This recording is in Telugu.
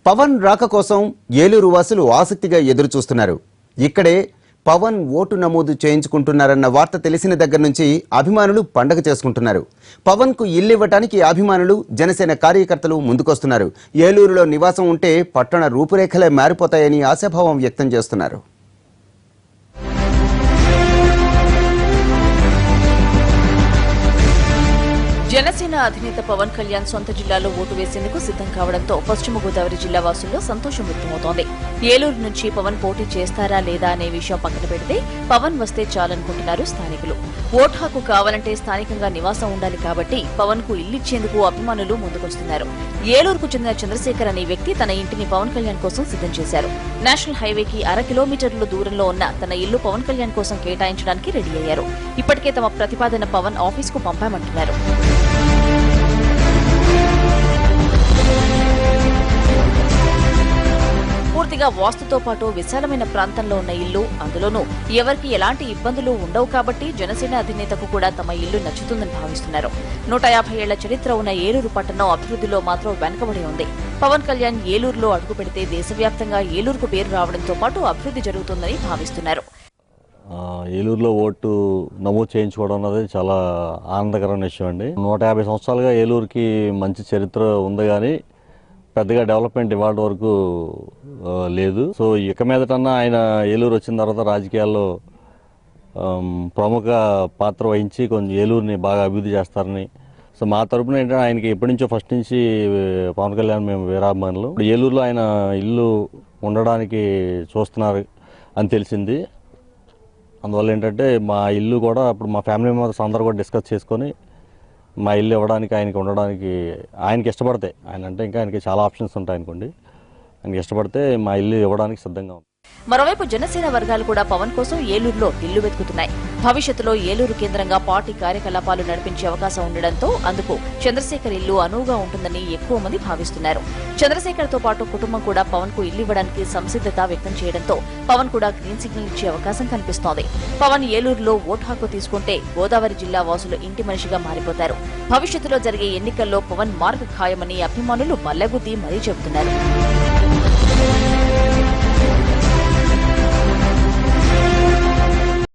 పవన్ రాక కోసం ఏలూరు వాసులు ఆసక్తిగా ఎదురుచూస్తున్నారు. ఇక్కడే పవన్ ఓటు నమోదు చేయించుకుంటున్నారన్న వార్త తెలిసిన దగ్గర నుంచి అభిమానులు పండగ చేసుకుంటున్నారు. పవన్ కు ఇల్లు ఇవ్వడానికి అభిమానులు, జనసేన కార్యకర్తలు ముందుకొస్తున్నారు. ఏలూరులో నివాసం ఉంటే పట్టణ రూపురేఖలే మారిపోతాయని ఆశాభావం వ్యక్తం చేస్తున్నారు. జనసేన అధినేత పవన్ కళ్యాణ్ సొంత జిల్లాలో ఓటు వేసేందుకు సిద్దం కావడంతో పశ్చిమ గోదావరి జిల్లా వాసుల్లో సంతోషం వ్యక్తమవుతోంది. ఏలూరు నుంచి పవన్ పోటీ చేస్తారా లేదా అనే విషయం పక్కన పెడితే పవన్ వస్తే చాలనుకుంటున్నారు స్థానికులు. ఓటు హక్కు కావాలంటే స్థానికంగా నివాసం ఉండాలి కాబట్టి పవన్ కు ఇల్లిచ్చేందుకు అభిమానులు ముందుకొస్తున్నారు. ఏలూరుకు చెందిన చంద్రశేఖర్ అనే వ్యక్తి తన ఇంటిని పవన్ కళ్యాణ్ కోసం సిద్దం చేశారు. నేషనల్ హైవేకి 1/2 కిలోమీటర్ల దూరంలో ఉన్న తన ఇల్లు పవన్ కళ్యాణ్ కోసం కేటాయించడానికి రెడీ అయ్యారు. ఇప్పటికే తమ ప్రతిపాదన పవన్ ఆఫీస్కు పంపామంటున్నారు. పూర్తిగా వాస్తుతో పాటు విశాలమైన ప్రాంతంలో ఉన్న ఇల్లు, అందులోనూ ఎవరికి ఎలాంటి ఇబ్బందులు ఉండవు కాబట్టి జనసేన అధినేతకు కూడా తమ ఇల్లు నచ్చుతుందని భావిస్తున్నారు. 150 ఏళ్ల చరిత్ర ఉన్న ఏలూరు పట్టణం అభివృద్ధిలో మాత్రం వెనుకబడి ఉంది. పవన్ కళ్యాణ్ ఏలూరులో అడుగుపెడితే దేశవ్యాప్తంగా ఏలూరుకు పేరు రావడంతో పాటు అభివృద్ధి జరుగుతుందని భావిస్తున్నారు. ఏలూరులో ఓటు నమోదు చేయించుకోవడం అన్నది చాలా ఆనందకరమైన విషయం అండి. 150 సంవత్సరాలుగా ఏలూరుకి మంచి చరిత్ర ఉంది, కానీ పెద్దగా డెవలప్మెంట్ ఇవాళ వరకు లేదు. సో ఇక మీదటన్నా ఆయన ఏలూరు వచ్చిన తర్వాత రాజకీయాల్లో ప్రముఖ పాత్ర వహించి కొంచెం ఏలూరుని బాగా అభివృద్ధి చేస్తారని, సో మా తరపున ఏంటంటే ఆయనకి ఎప్పటి నుంచో ఫస్ట్ నుంచి పవన్ కళ్యాణ్ మేము వీరాభిమానులు. ఏలూరులో ఆయన ఇల్లు ఉండడానికి చూస్తున్నారు అని తెలిసింది. అందువల్ల ఏంటంటే మా ఇల్లు కూడా ఇప్పుడు మా ఫ్యామిలీ మెంబర్స్ అందరూ కూడా డిస్కస్ చేసుకొని మా ఇల్లు ఇవ్వడానికి, ఆయనకి ఉండడానికి, ఆయనకి ఇష్టపడితే, ఆయన అంటే ఇంకా ఆయనకి చాలా ఆప్షన్స్ ఉంటాయి అనుకోండి, ఆయనకి ఇష్టపడితే మా ఇల్లు ఇవ్వడానికి సిద్ధంగా ఉంది. మరోవైపు జనసేన వర్గాలు కూడా పవన్ కోసం ఏలూరులో ఇల్లు వెతుకుతున్నాయి. భవిష్యత్తులో ఏలూరు కేంద్రంగా పార్టీ కార్యకలాపాలు నడిపించే అవకాశం ఉండడంతో అందుకు చంద్రశేఖర్ ఇల్లు అనువుగా ఉంటుందని ఎక్కువ మంది భావిస్తున్నారు. చంద్రశేఖర్ తో పాటు కుటుంబం కూడా పవన్ కు ఇల్లు ఇవ్వడానికి సంసిద్ధత వ్యక్తం చేయడంతో పవన్ కూడా గ్రీన్ సిగ్నల్ ఇచ్చే అవకాశం కనిపిస్తోంది. పవన్ ఏలూరులో ఓటు హక్కు తీసుకుంటే గోదావరి జిల్లా వాసులు ఇంటి మనిషిగా మారిపోతారు. భవిష్యత్తులో జరిగే ఎన్నికల్లో పవన్ మార్క్ ఖాయమని అభిమానులు బల్లెగుద్ది మరీ చెబుతున్నారు.